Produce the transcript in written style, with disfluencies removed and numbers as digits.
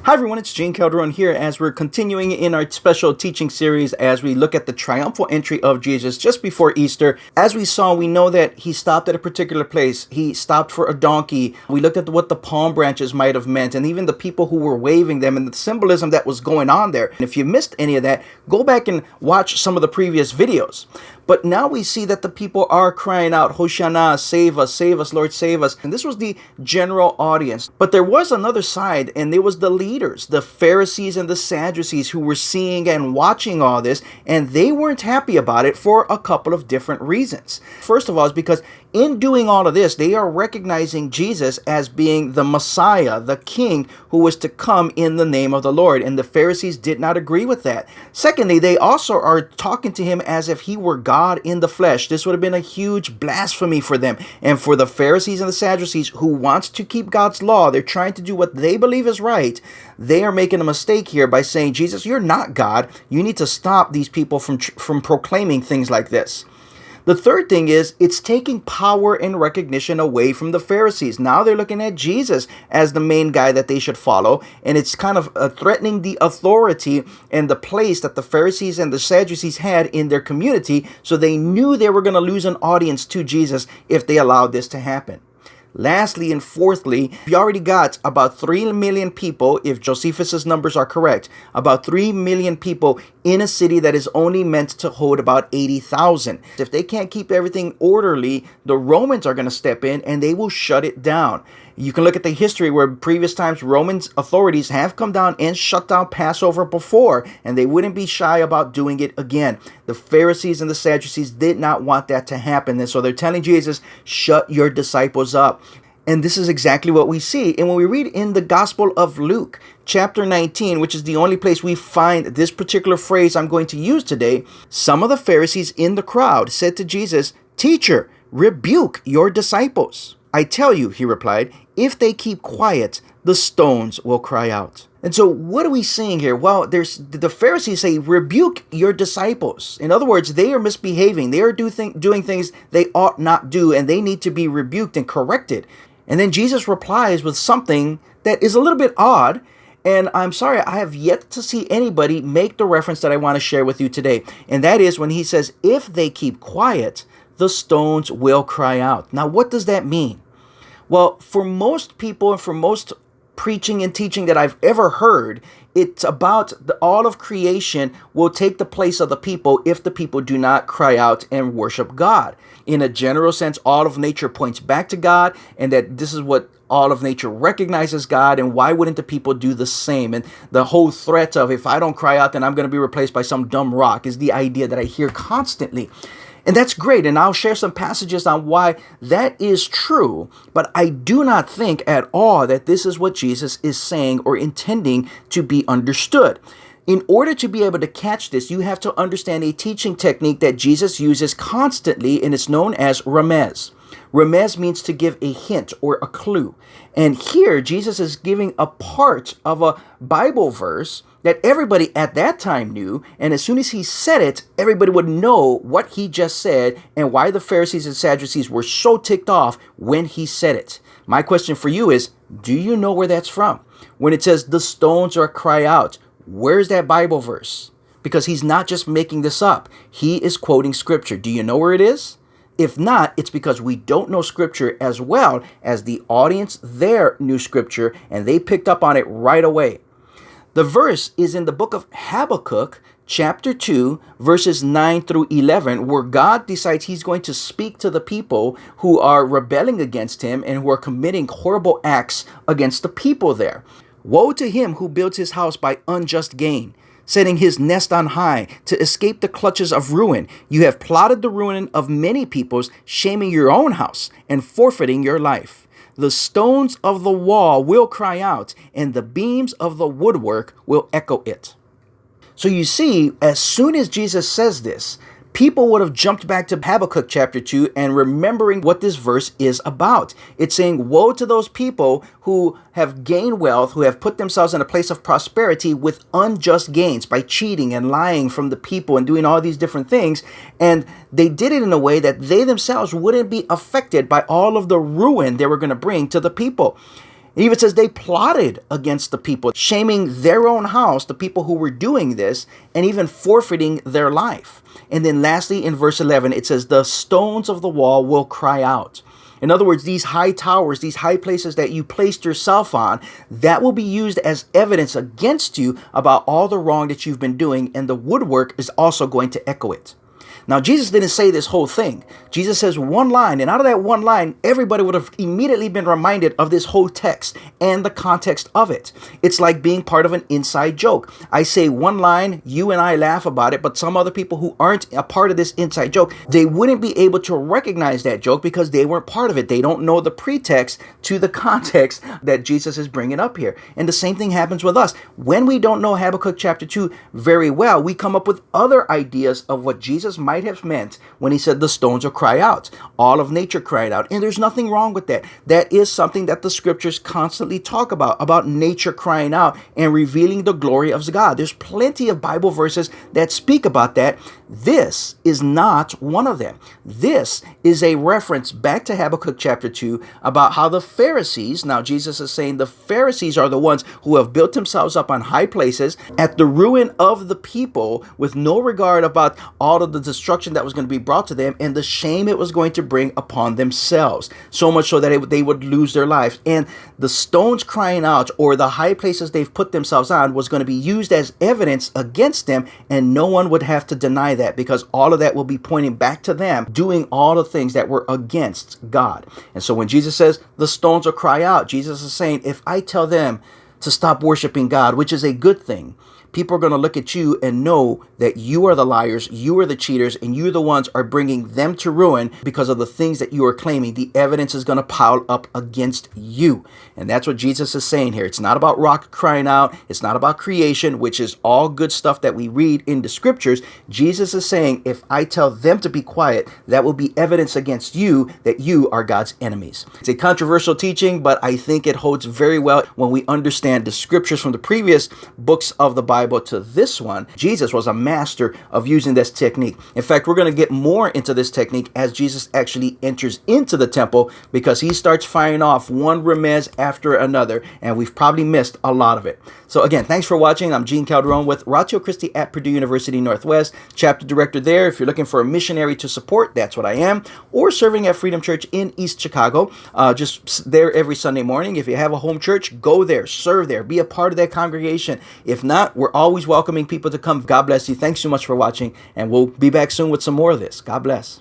Hi everyone, it's Gene Calderon here as we're continuing in our special teaching series as we look at the triumphal entry of Jesus just before Easter. As we saw, we know that he stopped at a particular place. He stopped for a donkey. We looked at what the palm branches might have meant and even the people who were waving them and the symbolism that was going on there. And if you missed any of that, go back and watch some of the previous videos. But now we see that the people are crying out, Hosanna, save us, Lord, save us. And this was the general audience. But there was another side, and there was the leaders, the Pharisees and the Sadducees, who were seeing and watching all this, and they weren't happy about it for a couple of different reasons. First of all, is because in doing all of this, they are recognizing Jesus as being the Messiah, the King who was to come in the name of the Lord. And the Pharisees did not agree with that. Secondly, they also are talking to him as if he were God in the flesh. This would have been a huge blasphemy for them. And for the Pharisees and the Sadducees who wants to keep God's law, they're trying to do what they believe is right. They are making a mistake here by saying, Jesus, you're not God. You need to stop these people from proclaiming things like this. The third thing is it's taking power and recognition away from the Pharisees. Now they're looking at Jesus as the main guy that they should follow, and it's kind of threatening the authority and the place that the Pharisees and the Sadducees had in their community, so they knew they were going to lose an audience to Jesus if they allowed this to happen. Lastly and fourthly, we already got about 3 million people, if Josephus's numbers are correct, about 3 million people in a city that is only meant to hold about 80,000. If they can't keep everything orderly, the Romans are going to step in and they will shut it down. You can look at the history where previous times Roman authorities have come down and shut down Passover before, and they wouldn't be shy about doing it again. The Pharisees and the Sadducees did not want that to happen, and so they're telling Jesus, shut your disciples up. And this is exactly what we see. And when we read in the Gospel of Luke, chapter 19, which is the only place we find this particular phrase I'm going to use today, some of the Pharisees in the crowd said to Jesus, Teacher, rebuke your disciples. I tell you, he replied, if they keep quiet, the stones will cry out. And so what are we seeing here? Well, the Pharisees say, rebuke your disciples. In other words, they are misbehaving. They are doing things they ought not do, and they need to be rebuked and corrected. And then Jesus replies with something that is a little bit odd. And I'm sorry, I have yet to see anybody make the reference that I want to share with you today. And that is when he says, if they keep quiet, the stones will cry out. Now, what does that mean? Well, for most people and for most preaching and teaching that I've ever heard, it's about all of creation will take the place of the people if the people do not cry out and worship God. In a general sense, all of nature points back to God, and that this is what all of nature recognizes God, and why wouldn't the people do the same? And the whole threat of if I don't cry out, then I'm going to be replaced by some dumb rock is the idea that I hear constantly. And that's great, and I'll share some passages on why that is true, but I do not think at all that this is what Jesus is saying or intending to be understood. In order to be able to catch this, you have to understand a teaching technique that Jesus uses constantly, and it's known as remez. Remez means to give a hint or a clue. And here, Jesus is giving a part of a Bible verse that everybody at that time knew, and as soon as he said it, everybody would know what he just said and why the Pharisees and Sadducees were so ticked off when he said it. My question for you is, do you know where that's from? When it says the stones are cry out, where's that Bible verse? Because he's not just making this up. He is quoting scripture. Do you know where it is? If not, it's because we don't know scripture as well as the audience there knew scripture and they picked up on it right away. The verse is in the book of Habakkuk, chapter 2, verses 9 through 11, where God decides he's going to speak to the people who are rebelling against him and who are committing horrible acts against the people there. Woe to him who builds his house by unjust gain, setting his nest on high to escape the clutches of ruin. You have plotted the ruin of many peoples, shaming your own house and forfeiting your life. The stones of the wall will cry out, and the beams of the woodwork will echo it. So you see, as soon as Jesus says this, people would have jumped back to Habakkuk chapter 2 and remembering what this verse is about. It's saying, woe to those people who have gained wealth, who have put themselves in a place of prosperity with unjust gains by cheating and lying from the people and doing all these different things. And they did it in a way that they themselves wouldn't be affected by all of the ruin they were going to bring to the people. It even says they plotted against the people, shaming their own house, the people who were doing this, and even forfeiting their life. And then lastly, in verse 11, it says, the stones of the wall will cry out. In other words, these high towers, these high places that you placed yourself on, that will be used as evidence against you about all the wrong that you've been doing, and the woodwork is also going to echo it. Now, Jesus didn't say this whole thing. Jesus says one line, and out of that one line, everybody would have immediately been reminded of this whole text and the context of it. It's like being part of an inside joke. I say one line, you and I laugh about it, but some other people who aren't a part of this inside joke, they wouldn't be able to recognize that joke because they weren't part of it. They don't know the pretext to the context that Jesus is bringing up here. And the same thing happens with us. When we don't know Habakkuk chapter 2 very well, we come up with other ideas of what Jesus might have meant when he said the stones will cry out. All of nature cried out. And there's nothing wrong with that. That is something that the scriptures constantly talk about nature crying out and revealing the glory of God. There's plenty of Bible verses that speak about that. This is not one of them. This is a reference back to Habakkuk chapter 2 about how the Pharisees, now Jesus is saying the Pharisees are the ones who have built themselves up on high places at the ruin of the people with no regard about all of the destruction that was going to be brought to them and the shame it was going to bring upon themselves. So much so that they would lose their lives. And the stones crying out, or the high places they've put themselves on, was going to be used as evidence against them, and no one would have to deny that because all of that will be pointing back to them doing all the things that were against God. And so when Jesus says the stones will cry out, Jesus is saying, if I tell them to stop worshiping God, which is a good thing, people are going to look at you and know that you are the liars, you are the cheaters, and you're the ones are bringing them to ruin because of the things that you are claiming. The evidence is going to pile up against you. And that's what Jesus is saying here. It's not about rock crying out. It's not about creation, which is all good stuff that we read in the scriptures. Jesus is saying, if I tell them to be quiet, that will be evidence against you that you are God's enemies. It's a controversial teaching, but I think it holds very well when we understand the scriptures from the previous books of the Bible to this one. Jesus was a master of using this technique. In fact, we're going to get more into this technique as Jesus actually enters into the temple, because he starts firing off one remez after another, and we've probably missed a lot of it. So again, thanks for watching. I'm Gene Calderon with Ratio Christi at Purdue University Northwest, chapter director there. If you're looking for a missionary to support, that's what I am, or serving at Freedom Church in East Chicago, just there every Sunday morning. If you have a home church, go there, serve there, be a part of that congregation. If not, we're always welcoming people to come. God bless you. Thanks so much for watching, and we'll be back soon with some more of this. God bless.